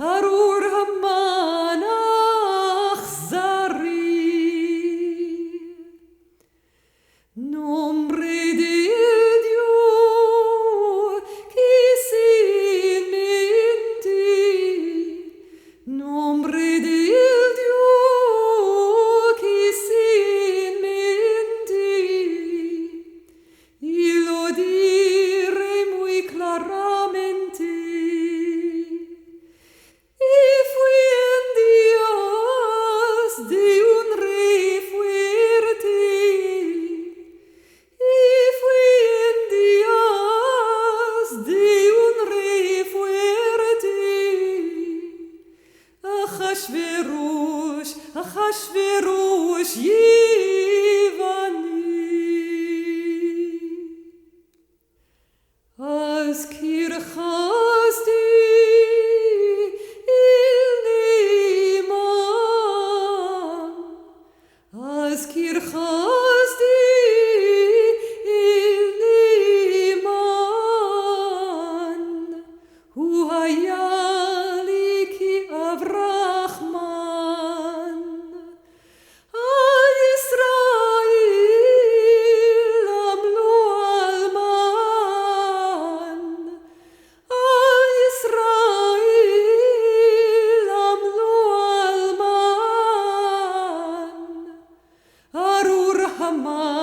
ארור המן אכזרי. Nombre de Dios que sin mentir, nombre de Dios que sin mentir, y lo diré muy claramente. Y fui en Dios de un rey fuerte, y fui en Dios de un rey fuerte. Achashverosh, Achashverosh, Yivani. Az kirchasti il neman, az kirchasti il neman, hu haya li ki avrachman. Al Yisrael amlu alman, Al Yisrael amlu alman, Arur Haman.